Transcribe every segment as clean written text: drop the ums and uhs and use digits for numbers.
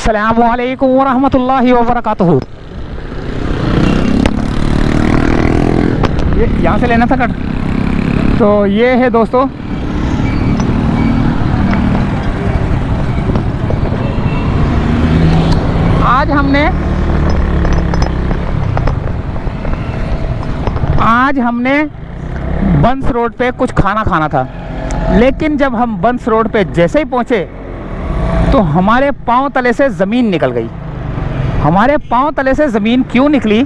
अस्सलामुअलैकुम वरहमतुल्लाहि वबरकातुहू। ये यहाँ से लेना था कट। तो ये है दोस्तों, आज हमने बंस रोड पे कुछ खाना था, लेकिन जब हम बंस रोड पे जैसे ही पहुँचे तो हमारे पांव तले से ज़मीन निकल गई। हमारे पांव तले से ज़मीन क्यों निकली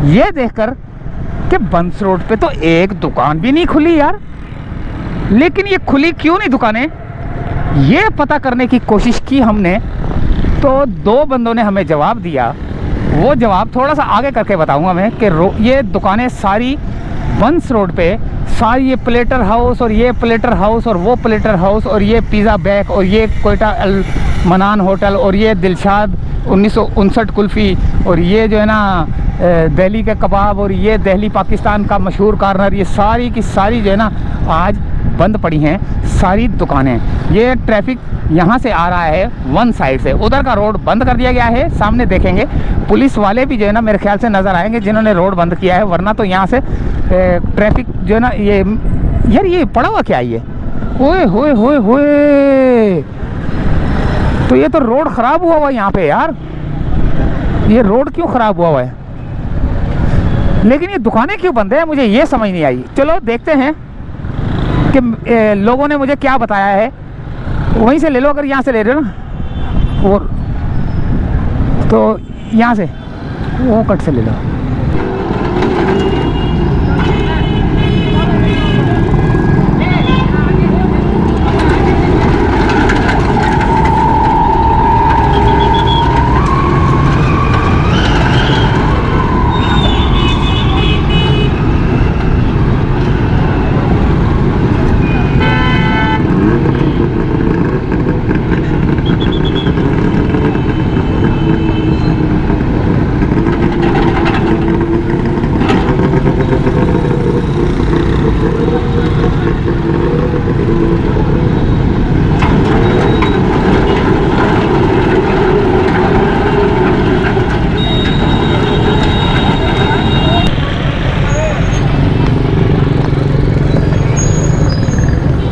ये देखकर कि बंस रोड पे तो एक दुकान भी नहीं खुली यार। लेकिन ये खुली क्यों नहीं दुकानें, ये पता करने की कोशिश की हमने। तो दो बंदों ने हमें जवाब दिया। वो जवाब थोड़ा सा आगे करके बताऊंगा मैं कि ये दुकानें सारी बंस रोड पे सारी, ये प्लेटर हाउस और ये प्लेटर हाउस और वो प्लेटर हाउस और ये पिज़्ज़ा बैक और ये कोयटा अल मनान होटल और ये दिलशाद 1959 कुल्फ़ी और ये जो है ना दिल्ली के कबाब और ये दिल्ली पाकिस्तान का मशहूर कॉर्नर, ये सारी की सारी जो है ना आज बंद पड़ी हैं सारी दुकानें। ये ट्रैफिक यहाँ से आ रहा है वन साइड से, उधर का रोड बंद कर दिया गया है। सामने देखेंगे पुलिस वाले भी जो है ना मेरे ख्याल से नज़र आएंगे जिन्होंने रोड बंद किया है, वरना तो यहाँ से ट्रैफिक जो है ना ये यार ये पड़ा हुआ क्या ये, ओए होए होए होए। तो ये तो रोड ख़राब हुआ यहाँ पे यार, ये रोड क्यों ख़राब हुआ है, लेकिन ये दुकानें क्यों बंद है, मुझे ये समझ नहीं आई। चलो देखते हैं कि लोगों ने मुझे क्या बताया है। वहीं से ले लो अगर यहाँ से ले रहे हो ना, और तो यहाँ से वो कट से ले लो।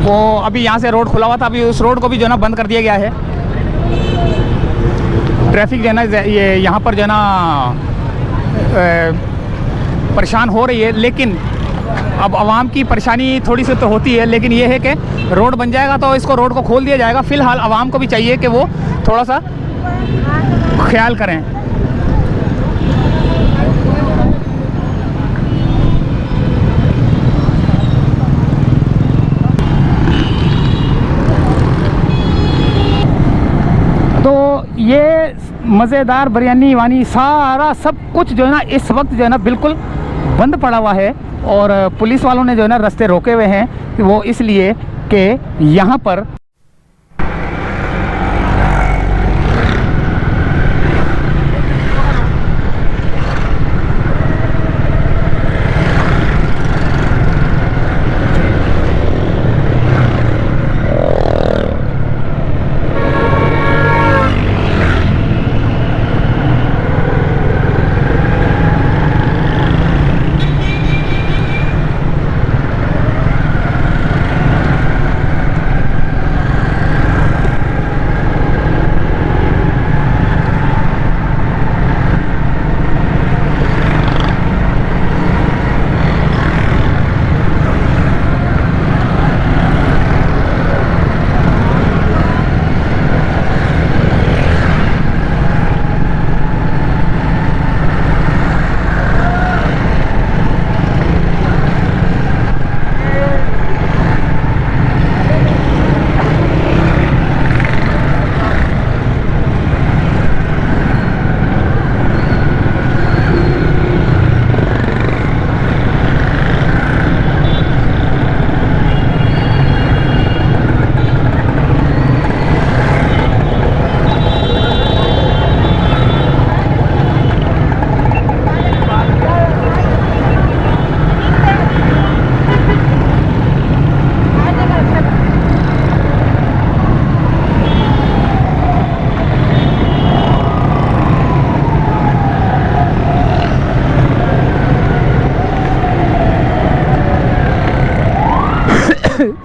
वो अभी यहाँ से रोड खुला हुआ था, अभी उस रोड को भी जो है ना बंद कर दिया गया है। ट्रैफिक जो है ना ये यहाँ पर जो है ना परेशान हो रही है, लेकिन अब आवाम की परेशानी थोड़ी सी तो होती है, लेकिन ये है कि रोड बन जाएगा तो इसको रोड को खोल दिया जाएगा। फ़िलहाल आवाम को भी चाहिए कि वो थोड़ा सा ख्याल करें। तो ये मज़ेदार बिरयानी वानी सारा सब कुछ जो है ना इस वक्त जो है ना बिल्कुल बंद पड़ा हुआ है, और पुलिस वालों ने जो है ना रास्ते रोके हुए हैं, वो इसलिए कि यहाँ पर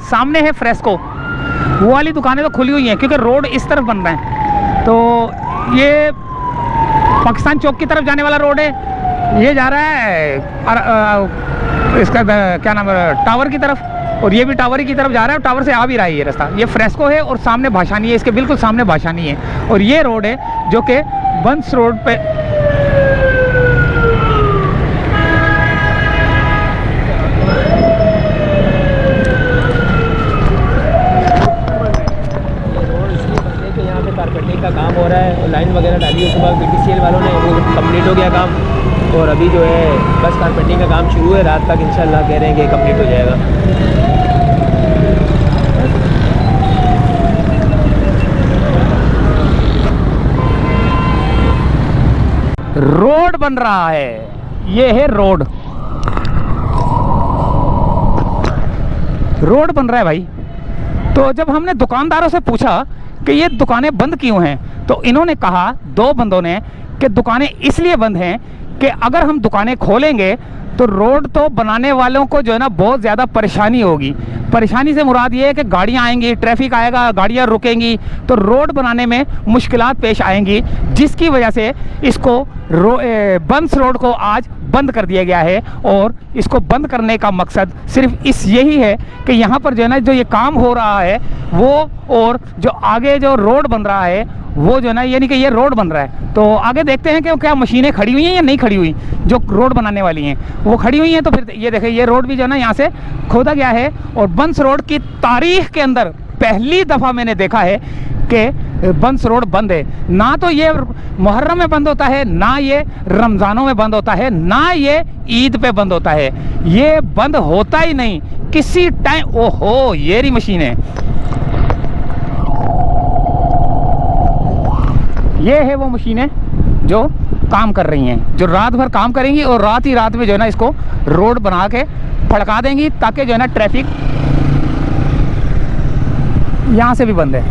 सामने है फ्रेस्को, वो वाली दुकानें तो खुली हुई हैं क्योंकि रोड इस तरफ बन रहा है। तो ये पाकिस्तान चौक की तरफ जाने वाला रोड है, ये जा रहा है इसका क्या नाम है, टावर की तरफ, और ये भी टावर ही की तरफ जा रहा है और टावर से आ भी रहा है ये रास्ता। ये फ्रेस्को है और सामने भाषानी है, इसके बिल्कुल सामने भाषानी है। और ये रोड है जो कि बंस रोड पे कारपेंटिंग का काम हो रहा है और लाइन वगैरह डाली है, उसके बाद BTCL वालों ने वो कंप्लीट हो गया काम, और अभी जो है बस कारपेंटिंग का काम शुरू है, रात तक इंशाल्लाह कह रहे हैं कि कंप्लीट हो जाएगा। रोड बन रहा है, ये है रोड, रोड बन रहा है भाई। तो जब हमने दुकानदारों से पूछा कि ये दुकानें बंद क्यों हैं, तो इन्होंने कहा, दो बंदों ने, कि दुकानें इसलिए बंद हैं कि अगर हम दुकानें खोलेंगे तो रोड तो बनाने वालों को जो है ना बहुत ज़्यादा परेशानी होगी। परेशानी से मुराद ये है कि गाड़ियाँ आएंगी, ट्रैफिक आएगा, गाड़ियाँ रुकेंगी, तो रोड बनाने में मुश्किलात पेश आएंगी, जिसकी वजह से इसको बंस रोड को आज बंद कर दिया गया है। और इसको बंद करने का मकसद सिर्फ यही है कि यहाँ पर जो है ना जो ये काम हो रहा है वो, और जो आगे जो रोड बन रहा है वो जो है ना, यानी कि ये रोड बन रहा है। तो आगे देखते हैं कि क्या मशीनें खड़ी हुई हैं या नहीं खड़ी हुई, जो रोड बनाने वाली हैं वो खड़ी हुई हैं। तो फिर ये देखें, ये रोड भी जो है ना यहाँ से खोदा गया है। और बंस रोड की तारीख के अंदर पहली दफ़ा मैंने देखा है कि बंस रोड बंद है। ना तो ये मुहर्रम में बंद होता है, ना ये रमज़ानों में बंद होता है, ना ये ईद पे बंद होता है, ये बंद होता ही नहीं किसी टाइम। ओहो, ये रही मशीन है, ये है वो मशीनें जो काम कर रही हैं, जो रात भर काम करेंगी और रात ही रात में जो है ना इसको रोड बना के फड़का देंगी, ताकि जो है ना ट्रैफिक यहाँ से भी बंद है,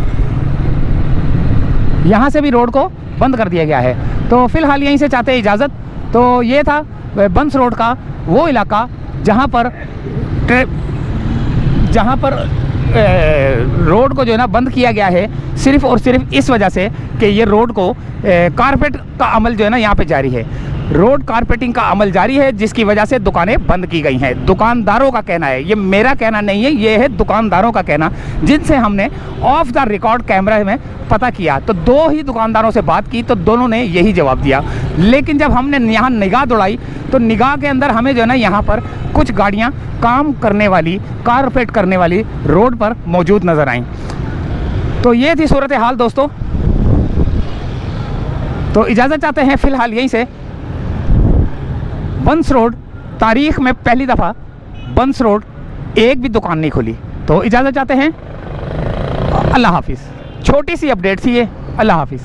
यहाँ से भी रोड को बंद कर दिया गया है। तो फिलहाल यहीं से चाहते हैं इजाज़त। तो ये था बंस रोड का वो इलाका जहाँ पर रोड को जो है ना बंद किया गया है, सिर्फ़ और सिर्फ इस वजह से कि ये रोड को कारपेट का अमल जो है ना यहाँ पे जारी है, रोड कारपेटिंग का अमल जारी है, जिसकी वजह से दुकानें बंद की गई हैं। दुकानदारों का कहना है, ये मेरा कहना नहीं है, ये है दुकानदारों का कहना, जिनसे हमने ऑफ द रिकॉर्ड कैमरा में पता किया। तो दो ही दुकानदारों से बात की तो दोनों ने यही जवाब दिया। लेकिन जब हमने यहाँ निगाह दौड़ाई तो निगाह के अंदर हमें जो है ना यहाँ पर कुछ गाड़ियाँ काम करने वाली, कारपेट करने वाली रोड पर मौजूद नज़र आईं। तो ये थी सूरत हाल दोस्तों। तो इजाज़त चाहते हैं फ़िलहाल यहीं से। बंस रोड तारीख़ में पहली दफ़ा बंस रोड एक भी दुकान नहीं खुली। तो इजाज़त चाहते हैं, अल्लाह हाफिज़। छोटी सी अपडेट थी ये, अल्लाह हाफिज़।